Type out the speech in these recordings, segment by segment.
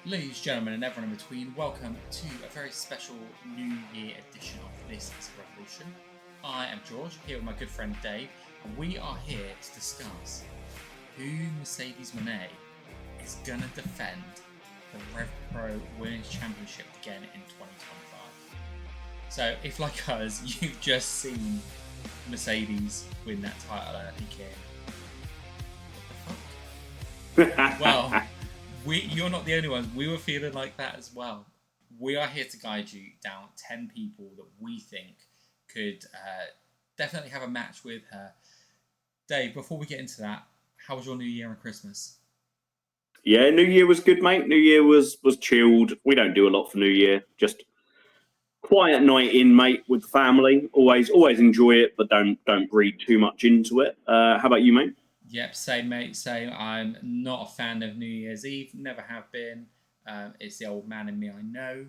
Ladies, gentlemen, and everyone in between, welcome to a very special New Year edition of This Is a Revolution. I am George, here with my good friend Dave, and we are here to discuss who Mercedes Mone is going to defend the RevPro Women's Championship again in 2025. So, if like us, you've just seen Mercedes win that title, and I think what the fuck? Well, you're not the only ones. We were feeling like that as well. We are here to guide you down 10 people that we think could definitely have a match with her. Dave, before we get into that, how was your New Year and Christmas? Yeah, New Year was good, mate. New Year was chilled. We don't do a lot for New Year. Just quiet night in, mate, with the family. Always enjoy it, but don't read too much into it. How about you, mate? Yep, same, mate, same. I'm not a fan of New Year's Eve. Never have been. It's the old man in me, I know.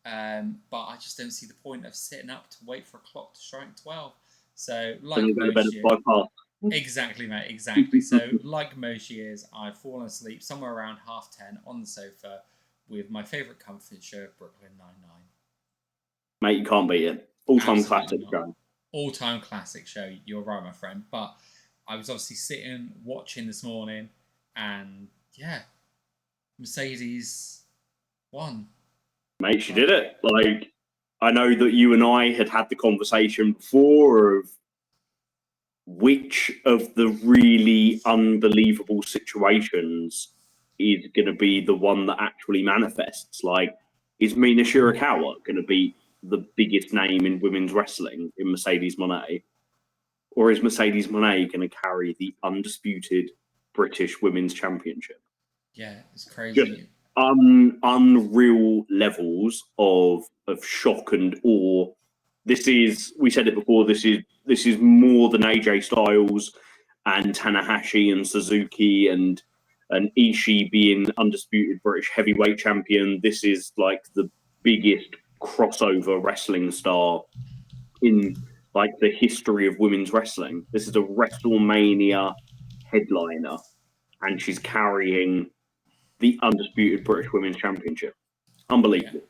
But I just don't see the point of sitting up to wait for a clock to strike 12. So, like most years... Exactly, mate, exactly. So, like most years, I've fallen asleep somewhere around 10:30 on the sofa with my favourite comfort show, Brooklyn Nine-Nine. Mate, you can't beat it. All-time classic show. All-time classic show. You're right, my friend. But I was obviously sitting, watching this morning, and yeah, Mercedes won. Mate, she did it. Like, I know that you and I had the conversation before of which of the really unbelievable situations is going to be the one that actually manifests. Like, is Mina Shirakawa going to be the biggest name in women's wrestling in Mercedes Mone? Or is Mercedes Mone going to carry the undisputed British Women's Championship? Yeah, it's crazy. Just unreal levels of shock and awe. This is, we said it before, this is more than AJ Styles and Tanahashi and Suzuki and Ishii being undisputed British heavyweight champion. This is like the biggest crossover wrestling star in like the history of women's wrestling. This is a WrestleMania headliner, and she's carrying the undisputed British Women's Championship. Unbelievable.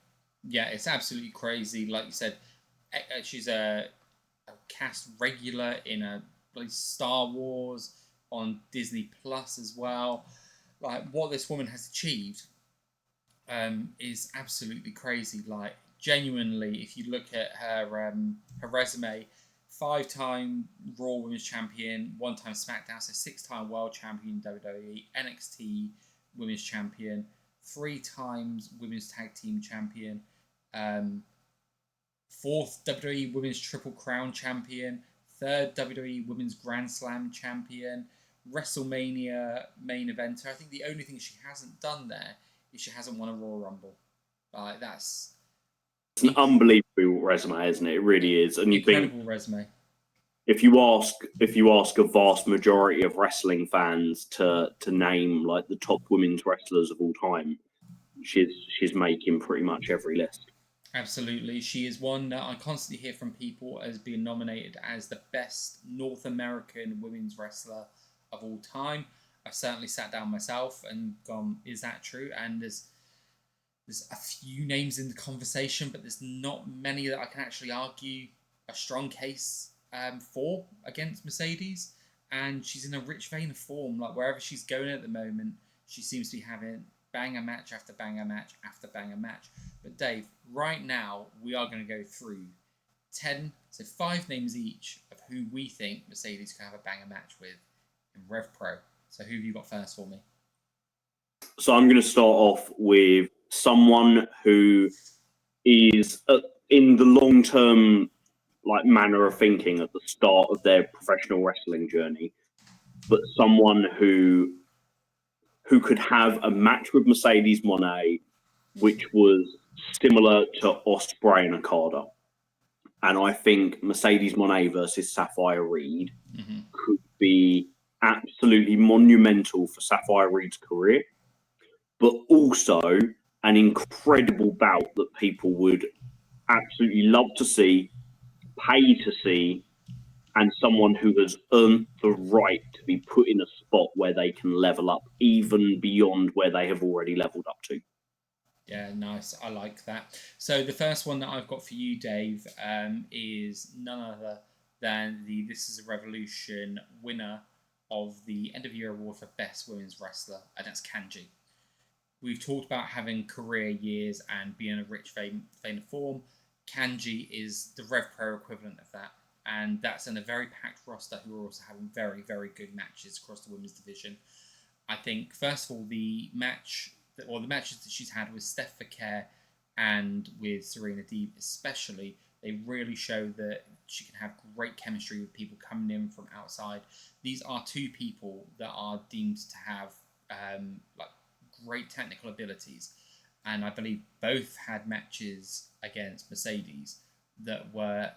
Yeah, it's absolutely crazy. Like you said, she's a cast regular in a Star Wars on Disney Plus as well. Like, what this woman has achieved is absolutely crazy. Like, genuinely, if you look at her resume, 5-time Raw Women's Champion, 1-time SmackDown, so 6-time World Champion WWE, NXT Women's Champion, 3 times Women's Tag Team Champion, 4th WWE Women's Triple Crown Champion, 3rd WWE Women's Grand Slam Champion, WrestleMania main eventer. I think the only thing she hasn't done there is she hasn't won a Royal Rumble. That's... It's an unbelievable resume, isn't it? It really is. And incredible resume. If you ask a vast majority of wrestling fans to name like the top women's wrestlers of all time, she's making pretty much every list. Absolutely. She is one that I constantly hear from people as being nominated as the best North American women's wrestler of all time. I've certainly sat down myself and gone, is that true? And there's a few names in the conversation, but there's not many that I can actually argue a strong case for against Mercedes. And she's in a rich vein of form. Like, wherever she's going at the moment, she seems to be having banger match after banger match after banger match. But Dave, right now, we are going to go through 5 names each of who we think Mercedes can have a banger match with in RevPro. So who have you got first for me? So I'm going to start off with someone who is in the long-term like manner of thinking at the start of their professional wrestling journey, but someone who could have a match with Mercedes Mone, which was similar to Ospreay and Okada. And I think Mercedes Mone versus Sapphire Reed could be absolutely monumental for Sapphire Reed's career, but also an incredible bout that people would absolutely love to see, pay to see, and someone who has earned the right to be put in a spot where they can level up even beyond where they have already leveled up to. Yeah, nice. I like that. So the first one that I've got for you, Dave, is none other than the This Is a Revolution winner of the end of year award for Best Women's Wrestler, and that's Kanji. We've talked about having career years and being a rich vein of form. Kanji is the RevPro equivalent of that, and that's in a very packed roster who are also having very, very good matches across the women's division. I think, first of all, the matches that she's had with Steph Care and with Serena Deeb especially, they really show that she can have great chemistry with people coming in from outside. These are two people that are deemed to have like great technical abilities, and I believe both had matches against Mercedes that were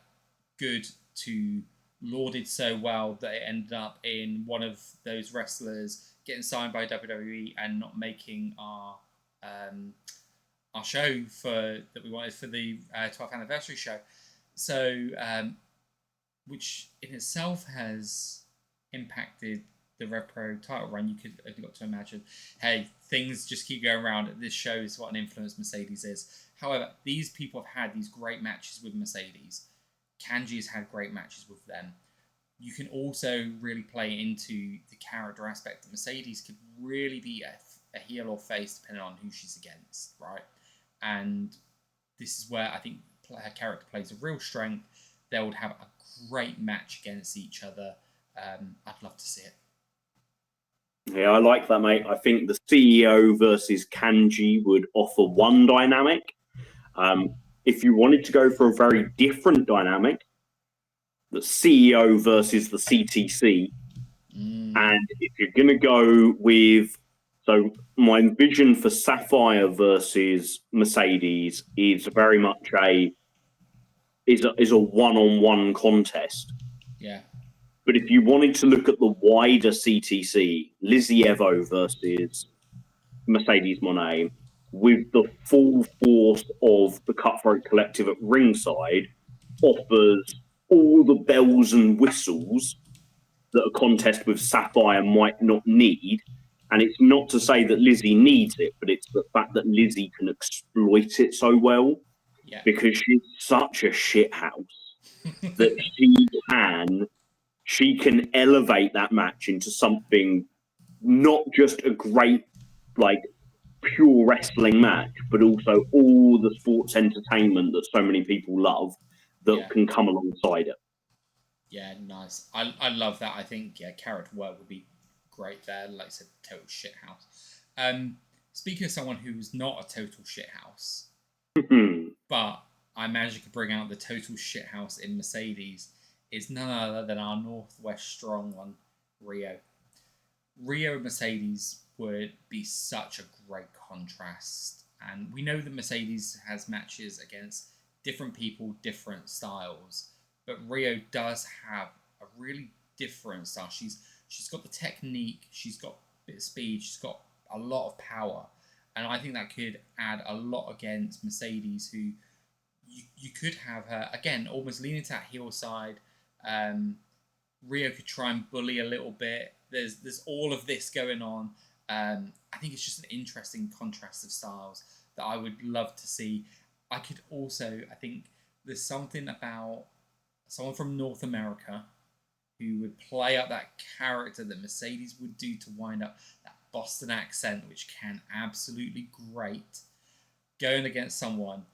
good to lauded so well that it ended up in one of those wrestlers getting signed by WWE and not making our show that we wanted for the 12th anniversary show. So, which in itself has impacted the RevPro title run. You could have got to imagine, hey, things just keep going around. This shows what an influence Mercedes is. However, these people have had these great matches with Mercedes. Kanji has had great matches with them. You can also really play into the character aspect that Mercedes could really be a heel or face depending on who she's against, right? And this is where I think her character plays a real strength. They would have a great match against each other. I'd love to see it. Yeah, I like that, mate. I think the CEO versus Kanji would offer one dynamic. If you wanted to go for a very different dynamic, the CEO versus the CTC. And if you're going to go with, so my vision for Sapphire versus Mercedes is very much a one-on-one contest. Yeah. But if you wanted to look at the wider CTC, Lizzie Evo versus Mercedes Mone, with the full force of the Cutthroat Collective at ringside, offers all the bells and whistles that a contest with Sapphire might not need. And it's not to say that Lizzie needs it, but it's the fact that Lizzie can exploit it so well, because she's such a shithouse that she can elevate that match into something not just a great, like, pure wrestling match, but also all the sports entertainment that so many people love that can come alongside it. Yeah, nice. I love that. I think, character work would be great there. Like I said, total shithouse. Speaking of someone who's not a total shithouse, but I managed to bring out the total shithouse in Mercedes, is none other than our Northwest Strong one, Rio. Rio and Mercedes would be such a great contrast. And we know that Mercedes has matches against different people, different styles. But Rio does have a really different style. She's got the technique, she's got a bit of speed, she's got a lot of power. And I think that could add a lot against Mercedes, who you could have her, again, almost leaning to that heel side. Rio could try and bully a little bit. There's all of this going on. I think it's just an interesting contrast of styles that I would love to see. I think there's something about someone from North America who would play up that character that Mercedes would do to wind up that Boston accent, which can absolutely great, going against someone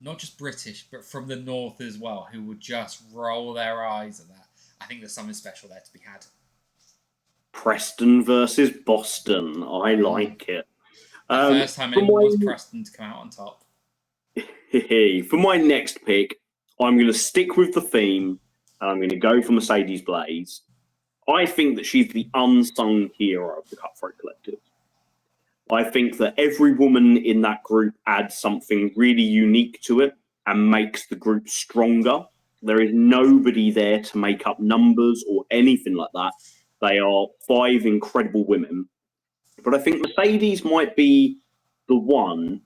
not just British, but from the North as well, who would just roll their eyes at that. I think there's something special there to be had. Preston versus Boston. I like it. The first time anyone was Preston to come out on top. For my next pick, I'm going to stick with the theme, and I'm going to go for Mercedes Blaze. I think that she's the unsung hero of the Cutthroat Collective. I think that every woman in that group adds something really unique to it and makes the group stronger. There is nobody there to make up numbers or anything like that. They are 5 incredible women. But I think Mercedes might be the one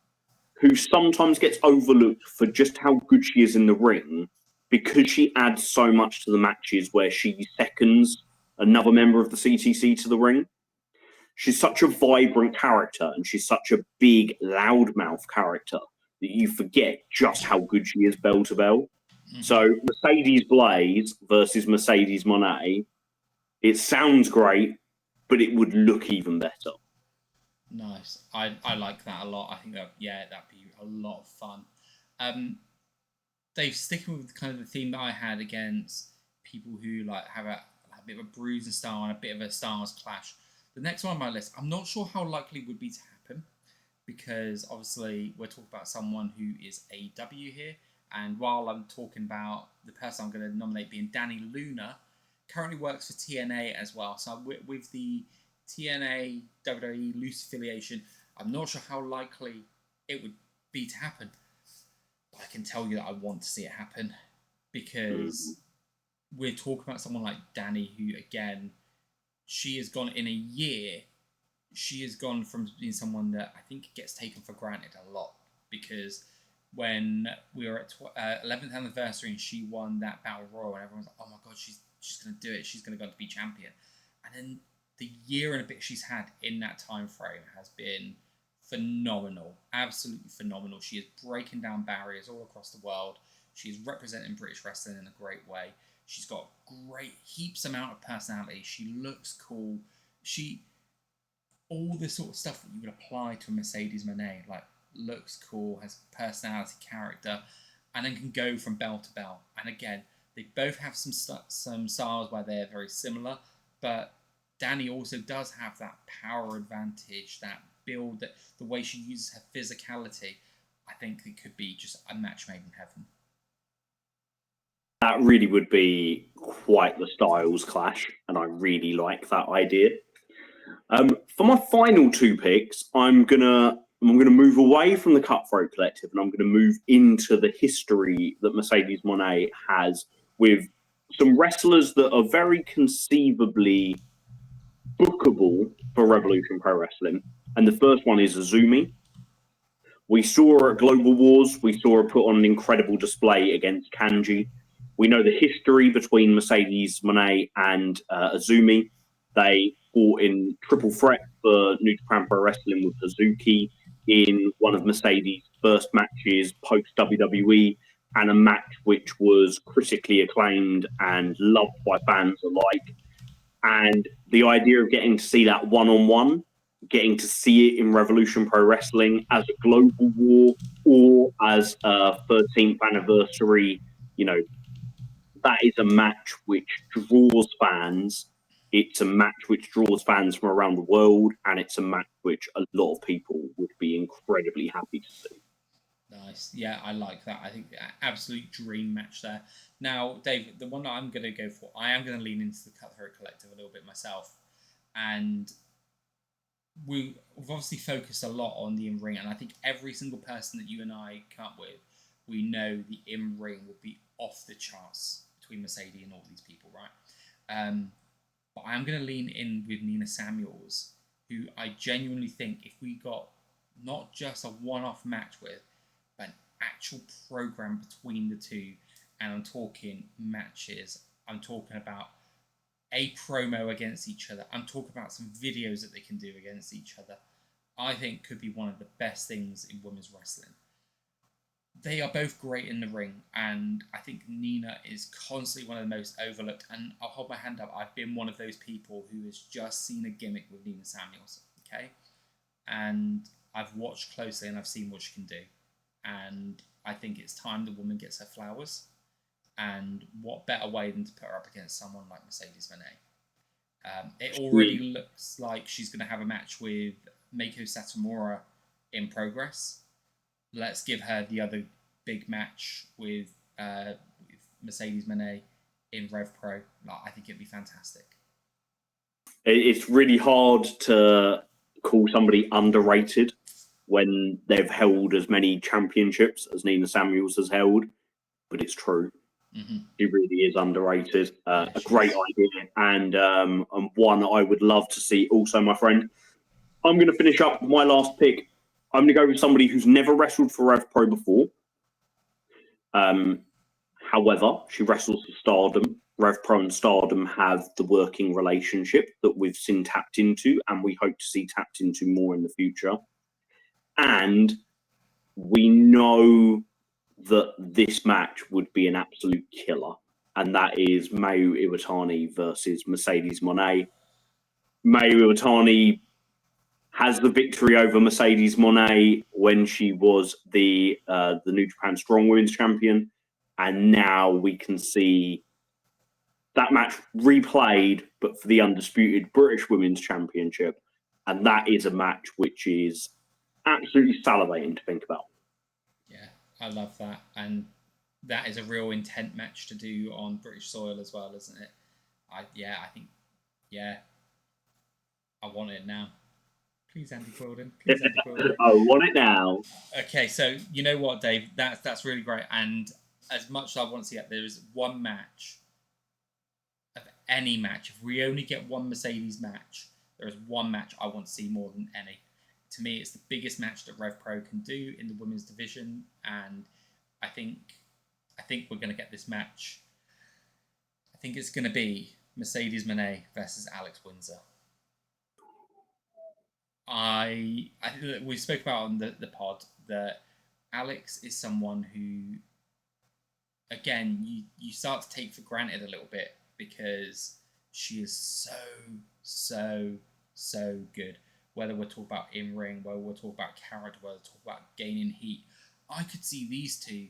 who sometimes gets overlooked for just how good she is in the ring, because she adds so much to the matches where she seconds another member of the CTC to the ring. she's such a vibrant character, and she's such a big loudmouth character that you forget just how good she is bell to bell. So Mercedes Blaze versus Mercedes Mone, it sounds great, but it would look even better. Nice. I like that a lot. I think that'd be a lot of fun. Dave, sticking with kind of the theme that I had against people who like have a bit of a bruising style and a bit of a styles clash. The next one on my list, I'm not sure how likely it would be to happen, because obviously we're talking about someone who is AEW here, and while I'm talking about the person I'm going to nominate being Danny Luna, currently works for TNA as well. So with the TNA WWE loose affiliation, I'm not sure how likely it would be to happen. But I can tell you that I want to see it happen, because we're talking about someone like Danny, who, again, she has gone in a year. She has gone from being someone that I think gets taken for granted a lot, because when we were at 11th anniversary and she won that Battle Royal, and everyone's like, oh my God, she's going to do it. She's going to go on to be champion. And then the year and a bit she's had in that time frame has been phenomenal, absolutely phenomenal. She is breaking down barriers all across the world. She's representing British wrestling in a great way. She's got great heaps amount of personality. She looks cool. All the sort of stuff that you would apply to a Mercedes Mone, like looks cool, has personality, character, and then can go from bell to bell. And again, they both have some styles where they're very similar, but Danny also does have that power advantage, that build, that the way she uses her physicality. I think it could be just a match made in heaven. That really would be quite the styles clash, and I really like that idea. For my final two picks, I'm gonna move away from the Cutthroat Collective, and I'm gonna move into the history that Mercedes Mone has with some wrestlers that are very conceivably bookable for Revolution Pro Wrestling. And the first one is Azumi. We saw her at Global Wars. We saw her put on an incredible display against Kanji. We know the history between Mercedes Mone and Azumi. They fought in triple threat for New Japan Pro Wrestling with Hazuki in one of Mercedes' first matches post WWE, and a match which was critically acclaimed and loved by fans alike. And the idea of getting to see that one-on-one, getting to see it in Revolution Pro Wrestling as a global war or as a 13th anniversary, that is a match which draws fans. It's a match which draws fans from around the world, and it's a match which a lot of people would be incredibly happy to see. Nice. Yeah, I like that. I think absolute dream match there. Now, Dave, the one that I'm going to go for, I am going to lean into the Cutthroat Collective a little bit myself. And we've obviously focused a lot on the in-ring, and I think every single person that you and I come up with, we know the in-ring will be off the charts between Mercedes and all these people, right? But I'm going to lean in with Nina Samuels, who I genuinely think if we got not just a one-off match with, but an actual program between the two, and I'm talking matches, I'm talking about a promo against each other, I'm talking about some videos that they can do against each other, I think could be one of the best things in women's wrestling. They are both great in the ring, and I think Nina is constantly one of the most overlooked, and I'll hold my hand up, I've been one of those people who has just seen a gimmick with Nina Samuels, okay? And I've watched closely and I've seen what she can do. And I think it's time the woman gets her flowers. And what better way than to put her up against someone like Mercedes Mone? It already looks like she's going to have a match with Meiko Satomura in progress. Let's give her the other big match with Mercedes Mone in RevPro. I think it'd be fantastic. It's really hard to call somebody underrated when they've held as many championships as Nina Samuels has held, but it's true. Mm-hmm. She really is underrated. A great idea, and one I would love to see also, my friend. I'm going to finish up with my last pick. I'm going to go with somebody who's never wrestled for RevPro before. However, she wrestles for Stardom, RevPro and Stardom have the working relationship that we've seen tapped into, and we hope to see tapped into more in the future. And we know that this match would be an absolute killer, and that is Mayu Iwatani versus Mercedes Mone. Mayu Iwatani has the victory over Mercedes Mone when she was the New Japan Strong Women's Champion, and now we can see that match replayed, but for the Undisputed British Women's Championship, and that is a match which is absolutely salivating to think about. Yeah, I love that, and that is a real intent match to do on British soil as well, isn't it? I want it now. Please, Andy Quilden. Please, Andy Quilden. I want it now. Okay, so you know what, Dave? That's really great. And as much as I want to see it, there is one match of any match. If we only get one Mercedes match, there is one match I want to see more than any. To me, it's the biggest match that RevPro can do in the women's division, and I think we're going to get this match. I think it's going to be Mercedes Mone versus Alex Windsor. We spoke about on the pod that Alex is someone who, again, you start to take for granted a little bit because she is so good. Whether we're talking about in-ring, whether we're talking about character, whether we're talking about gaining heat, I could see these two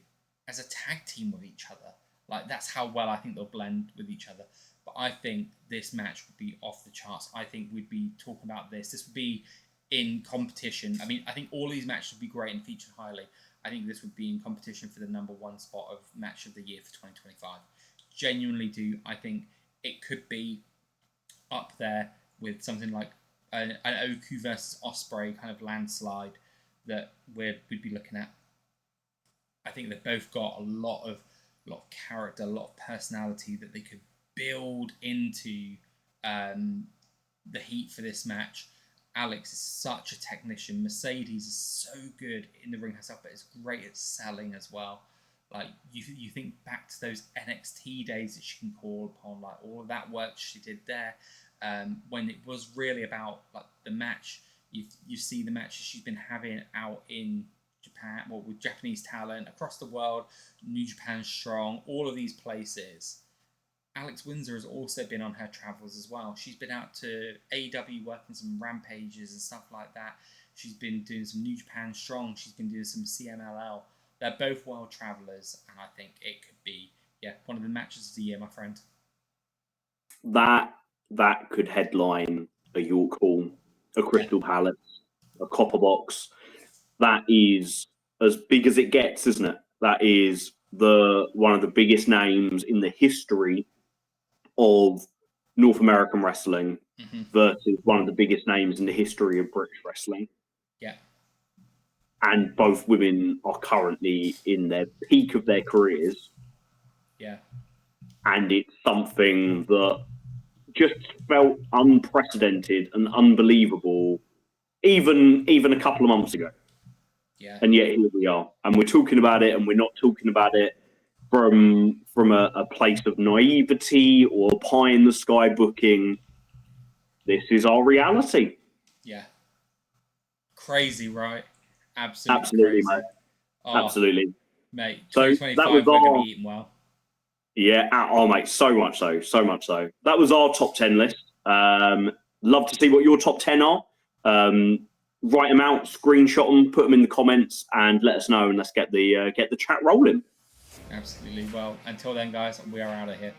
as a tag team with each other. Like, that's how well I think they'll blend with each other. But I think this match would be off the charts. I think we'd be talking about this. This would be in competition. I mean, I think all these matches would be great and featured highly. I think this would be in competition for the #1 spot of match of the year for 2025. Genuinely do. I think it could be up there with something like an Oku versus Ospreay kind of landslide that we'd be looking at. I think they've both got a lot of character, a lot of personality that they could build into the heat for this match. Alex is such a technician. Mercedes is so good in the ring herself, but is great at selling as well. Like, you think back to those NXT days that she can call upon, like all of that work she did there, when it was really about like the match. You see the matches she's been having out in Japan, well, with Japanese talent across the world, New Japan Strong, all of these places. Alex Windsor has also been on her travels as well. She's been out to AEW working some rampages and stuff like that. She's been doing some New Japan Strong. She's been doing some CMLL. They're both world travellers, and I think it could be one of the matches of the year, my friend. That could headline a York Hall, a Crystal Palace, a Copper Box. That is as big as it gets, isn't it? That is one of the biggest names in the history of North American wrestling versus one of the biggest names in the history of British wrestling. Yeah. And both women are currently in their peak of their careers. Yeah. And it's something that just felt unprecedented and unbelievable even a couple of months ago. Yeah. And yet here we are. And we're talking about it, and we're not talking about it from a place of naivety or pie in the sky booking. This is our reality. Yeah. Crazy, right? Absolutely crazy. Mate. Absolutely. Mate, So 2025, we're going to be eating well. Yeah. Oh, mate, so much so. That was our top 10 list. Love to see what your top 10 are. Write them out, screenshot them, put them in the comments, and let us know, and let's get the chat rolling. Absolutely. Well, until then, guys, we are out of here.